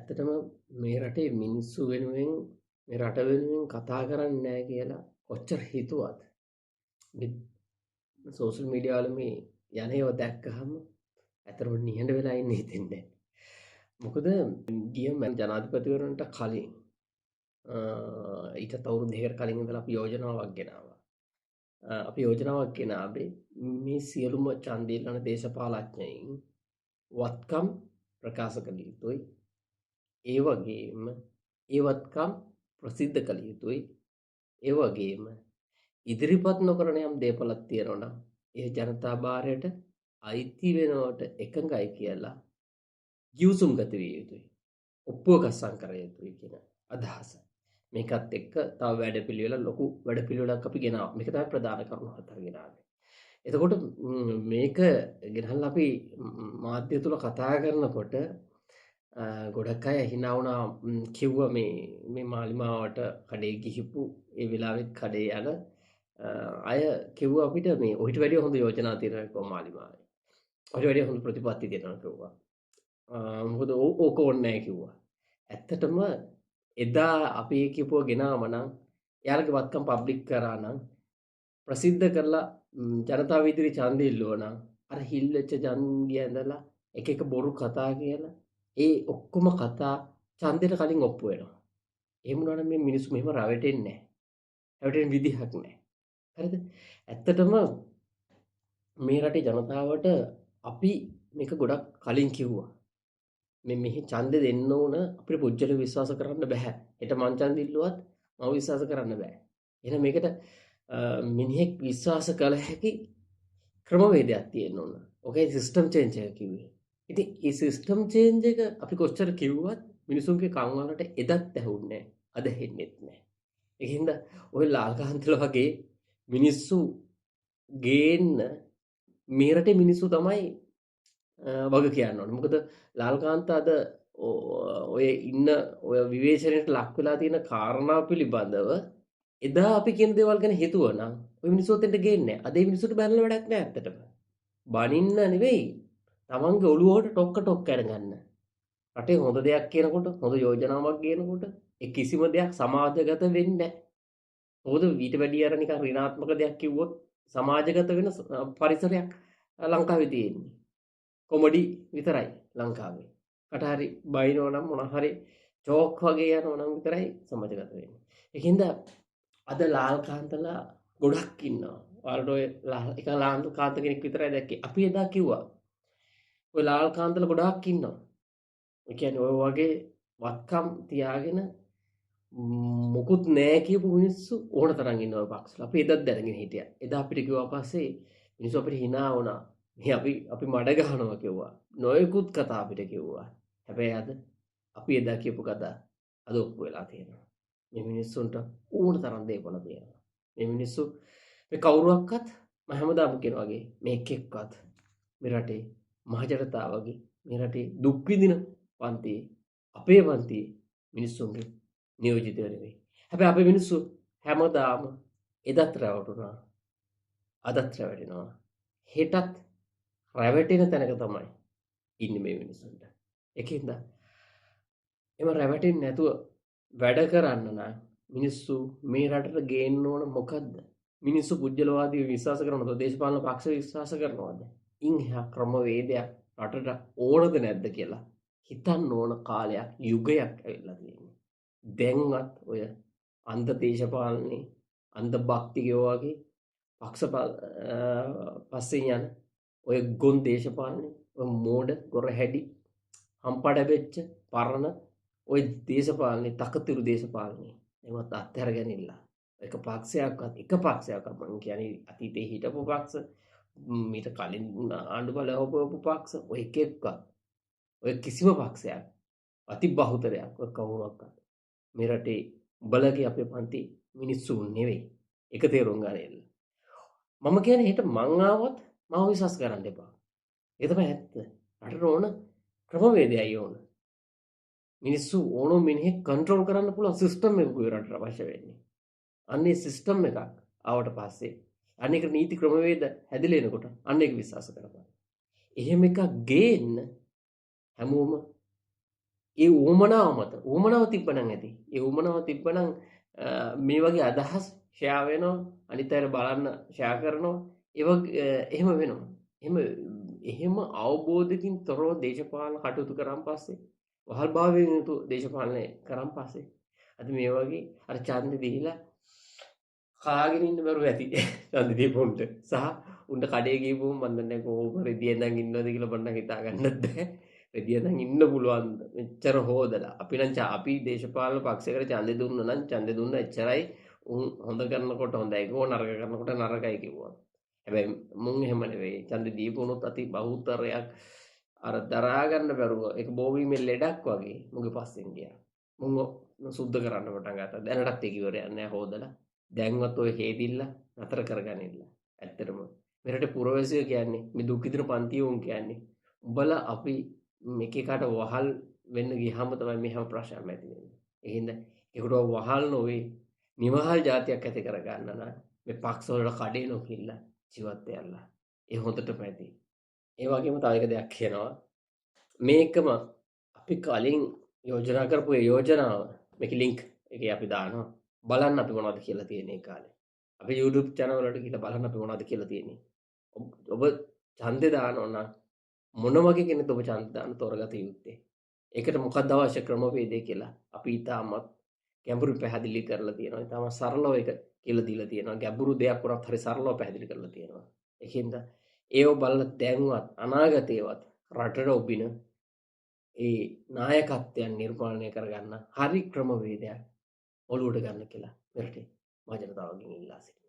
ඇත්තටම මේ රටේ මිනිස්සු වෙනුවෙන් මේ රට වෙනුවෙන් කතා කරන්නේ නැහැ කියලා කොච්චර හිතුවත් මේ සෝෂල් මීඩියා වල මේ යන්නේව දැක්කහම ඇත්තටම නිහඬ වෙලා ඉන්න හිතෙන්නේ නැහැ. මොකද ගිය ජනාධිපතිවරණට කලින් ඊටත් අවුරුදු දෙකකට කලින් ඉඳලා අපි යෝජනාවක් ගෙනාවා. අපි යෝජනාවක් ගෙනාවේ මේ සියලුම ඡන්දය ගන්න දේශපාලඥයින් වත්කම් ප්‍රකාශ කළ යුතුයි. ඒ වගේම ඒ වත්කම් ප්‍රසිද්ධ කළ යුතුයි. ඒ වගේම ඉදිරිපත් නොකරන යම් දේපලක් තියෙනවා නම් ඒ ජනතා භාරයට අයිති වෙනවට එකඟයි කියලා ගිවිසුම් ගත විය යුතුයි. ඔප්පුවක සංකර යුතුයි කියන අදහස. මේකත් එක්ක තව වැඩපිළිවෙල ලොකු වැඩපිළිවෙලක් අපි ගෙනාවා. මේක තමයි ප්‍රධාන කරුණු හතර ගෙනාවේ. එතකොට මේක ගෙනල්ලා අපි මාධ්‍ය තුල කතා කරනකොට ගොඩක් අය hina වුණා කිව්වා මේ මාලිමාවට කඩේ ගිහිපු ඒ වෙලාවෙත් කඩේ යන අය කිව්වා අපිට මේ ඔහිට වැඩිය හොඳ යෝජනා තියෙනවා මාලිමාවේ. ඔහිට වැඩිය හොඳ ප්‍රතිපත්ති තියෙනවා කිව්වා. මොකද ඕක ඕනේ නැහැ කිව්වා. ඇත්තටම එදා අපි කියපුව ගෙනාම නම් යාළුවගේ වත්කම් පබ්ලික් කරා නම් ප්‍රසිද්ධ කරලා ජනතාව ඉදිරි ඡන්දය ඉල්ලුවා නම් අර හිල්ලච්ච ජන්ගිය ඇඳලා එක එක බොරු කතා කියලා ඒ ඔක්කොම කතා ඡන්දයට කලින් ඔප්පු වෙනවා. එහෙම වුණාම මේ මිනිස්සු මෙහෙම රැවටෙන්නේ නැහැ. රැවටෙන්න විදිහක් නැහැ. හරිද? ඇත්තටම මේ රටේ ජනතාවට අපි මේක ගොඩක් කලින් කිව්වා. මෙහි ඡන්දෙ දෙන්න ඕන අපිට පුජ්‍යල විශ්වාස කරන්න බෑ. හෙට මං ඡන්දෙ ඉල්ලුවත් මම විශ්වාස කරන්න බෑ. එහෙනම් මේකට මිනිහෙක් විශ්වාස කළ හැකි ක්‍රමවේදයක් තියෙන්න ඕන. ඔකේ සිස්ටම් චේන්ජ් එක කිව්වේ. ඉතින් මේ සිස්ටම් චේන්ජ් එක අපි කොච්චර කිව්වත් මිනිසුන්ගේ කන් වලට එදත් ඇහුන්නේ නැහැ. අද හෙන්නෙත් නැහැ. ඒකින්ද ඔය ලාල්කාන්තල වගේ මිනිස්සු ගේන්න මේ රටේ මිනිස්සු තමයි වග කියන්න ඕනේ. මොකද ලාල්කාන්ත අද ඔය ඉන්න ඔය විවේචනයට ලක් වෙලා තියෙන කාරණා පිළිබඳව එදා අපි කියන දේවල් ගැන හිතුවනම් ඔය මිනිස්සුත් එන්න ගේන්නේ නැහැ. අද මේ මිනිස්සුන්ට බැලලා වැඩක් නැහැ ඇත්තටම. බනින්න නෙවෙයි. තමන්ගේ ඔළුවට ටොක්ක අරගන්න. රටේ හොඳ දෙයක් කියනකොට හොඳ යෝජනාවක් කියනකොට ඒ කිසිම දෙයක් සමාජගත වෙන්නේ නැහැ. මොකද ඊට වැඩිය අර නිකන් ඍණාත්මක දෙයක් කිව්වොත් සමාජගත වෙන පරිසරයක් ලංකාවේ තියෙන්නේ. කොමඩි විතරයි ලංකාවේ. කට හරි බයිනෝ නම් මොන හරි චෝක් වගේ යනවා නම් විතරයි සමාජගත වෙන්නේ. ඒකින්ද අද ලාල්කාන්තලා ගොඩක් ඉන්නවා. ඔයාලට ඔය එක ලාල්කාන්ත කෙනෙක් විතරයි දැක්කේ. අපි එදා කිව්වා. ඔය ලාල්කාන්තලා ගොඩක් ඉන්නවා. ඒ කියන්නේ ඔය වගේ වත්කම් තියාගෙන මොකුත් නෑ කියපු මිනිස්සු ඕන තරම් ඉන්නවා පක්ෂවල. අපි එදත් දැනගෙන හිටියා. එදා අපිට කිව්වා පස්සේ මිනිස්සු අපිට hina වුණා. මේ අපි මඩ ගහනවා කිව්වා. නොයෙකුත් කතා අපිට කිව්වා. හැබැයි අද අපි එදා කියපු කතා අද ඔප්පු වෙලා තියෙනවා. මේ මිනිස්සුන්ට ඕන තරම් දේපල තියෙනවා. මේ මිනිස්සු මේ කවුරුවක්වත් මම හැමදාම කියනවා වගේ මේ එක්කෙක්වත් මේ රටේ මහජනතාවගේ මේ රටේ දුක් විඳින පන්ති අපේ පන්ති මිනිස්සුන්ගේ නියෝජිතය නෙවෙයි. හැබැයි අපේ මිනිස්සු හැමදාම එදත් රැවටුණා. අදත් රැවටෙනවා. හෙටත් රැවටෙන තැනක තමයි ඉන්නේ මේ මිනිස්සුන්ට. ඒකින්ද එම රැවටෙන්නේ නැතුව වැඩ කරන්න නම් මිනිස්සු මේ රටට ගේන්න ඕන මොකද්ද? මිනිස්සු පුජ්‍යලවාදීව විශ්වාස කරනවද? දේශපාලන පක්ෂ විශ්වාස කරනවද? ඉන්හා ක්‍රමවේදයක් රටට ඕනද නැද්ද කියලා හිතන්න ඕන කාලයක් යුගයක් ඇවිල්ලා තියෙනවා. දැන්වත් ඔය අන්ධ දේශපාලනේ අන්ධ භක්තිකයෝ වගේ පක්ෂ පස්සේ යන ඔය ගොන් දේශපාලනේ ඔය මෝඩ ගොරහැඩි හම්පඩ වෙච්ච පරණ ඔය දේශපාලනේ තකතිරු දේශපාලනේ ඒවත් අත්හැරගෙනilla එක පක්ෂයක්වත් මම කියන්නේ අතීතේ හිටපු පක්ෂ මීට කලින් ආණ්ඩු බල හොපපු පක්ෂ ඔය එකෙක්වත් ඔය කිසිම පක්ෂයක් අති බහුතරයක් ඔය කවුරක්වත් මේ රටේ බලගේ අපේ පන්ති මිනිස්සු නෙවෙයි. එක තේරුම් ගන්න. මම කියන්නේ හෙට මං ආවොත් මම විශ්වාස කරන්න එපා. ඒ තමයි ඇත්ත. රටට ඕන ක්‍රමවේදයයි ඕන. මිනිස්සු ඕනෝ මිනිහෙක් කන්ට්‍රෝල් කරන්න පුළුවන් සිස්ටම් එකක් රටට අවශ්‍ය වෙන්නේ. අන්නේ සිස්ටම් එකක් ආවට පස්සේ අනේක නීති ක්‍රමවේද හැදිලා එනකොට අන්න ඒක විශ්වාස කරපන්. එහෙම එකක් ගේන්න හැමෝම ඒ උවමනාව මත උවමනාව තිබ්බනම් ඇති. ඒ උවමනාව තිබ්බනම් මේ වගේ අදහස් ෂෙයා වෙනවා, අනිත් අයට බලන්න ෂෙයා කරනවා. එහෙම වෙනවා. එහෙම එහෙම අවබෝධයකින් තොරව දේශපාලන කටයුතු කරන් පස්සේ, වහල්භාවයෙන් යුතු දේශපාලනය කරන් පස්සේ අද මේ වගේ අර ඡන්දෙ දීලා කාගෙන ඉන්න බැරුව ඇති. ඡන්දෙ දීපුන්ට සහ උන්ට කඩේ ගිහපුවම මන් දන්නේ නැහැ කොහොම රෙදි ඇඳන් ඉන්නවද කියලා මට හිතා ගන්නත් බැහැ. රෙදි ඇඳන් ඉන්න පුළුවන්ද? මෙච්චර හොදලා. අපි දේශපාලන පක්ෂයකට ඡන්දෙ දුන්නා නම් ඡන්දෙ දුන්න එච්චරයි. උන් හොඳ කරනකොට හොඳයි කිව්වා, නරක කරනකොට නරකයි කිව්වා. හැබැයි මුන් එහෙම නෙවෙයි. ඡන්දෙ දීපුණොත් අති බහුතරයක් අර දරා ගන්න බැරුව ඒක බෝවීමේ ලෙඩක් වගේ මුගේ පස්සෙන් ගියා. මුන් සුද්ධ කරන්න පටන් ගත්තා. දැනටත් ඒක ඉවරයක් නෑ හොදලා. දැන්වත් ඔය හේදිල්ල නතර කරගනින්න. ඇත්තටම මෙරට පුරවැසියෝ කියන්නේ මේ දුක් විඳින පන්තිය උන් කියන්නේ. උඹලා අපි එක එකට වහල් වෙන්න ගියාම තමයි මේ හැම ප්‍රශ්නයක්ම ඇති වෙන්නේ. ඒ හින්දා ඒකට වහල් නොවේ නිවහල් જાතියක් ඇති කරගන්න නම් මේ පක්ෂ වල කඩේ නොකිල්ල ජීවත් වෙයලා. ඒ හොඳටම ඇති. ඒ වගේම තව එක දෙයක් කියනවා. මේකම අපි කලින් යෝජනා කරපු ඒ යෝජනාව මේකේ ලින්ක් එකේ අපි දානවා. බලන්න අපි මොනවද කියලා තියෙන්නේ ඒ කාලේ. අපි YouTube channel වලට ගිහලා බලන්න අපි මොනවද කියලා තියෙන්නේ. ඔබ ඡන්දේ දානවා නම් මොන වගේ කෙනෙක්ද ඔබ ඡන්දේ දාන්න තෝරගත යුත්තේ? ඒකට මොකක්ද අවශ්‍ය ක්‍රමවේදය කියලා අපි ඊටමත් ගැඹුරු පැහැදිලි කරලා තියෙනවා. ඊටම සරලව ඒක කියලා දීලා තියෙනවා. ගැඹුරු දෙයක් වුණත් හරි සරලව පැහැදිලි කරලා තියෙනවා. ඒකින්ද ඒව බලලා දැන්වත් අනාගතේවත් රටට ඔබින ඒ නායකත්වයන් නිර්මාණය කරගන්න හරි ක්‍රමවේදයක් ඔලුවට ගන්න කියලා මෙරටේ මහ ජනතාවගෙන් ඉල්ලා සිටිනවා.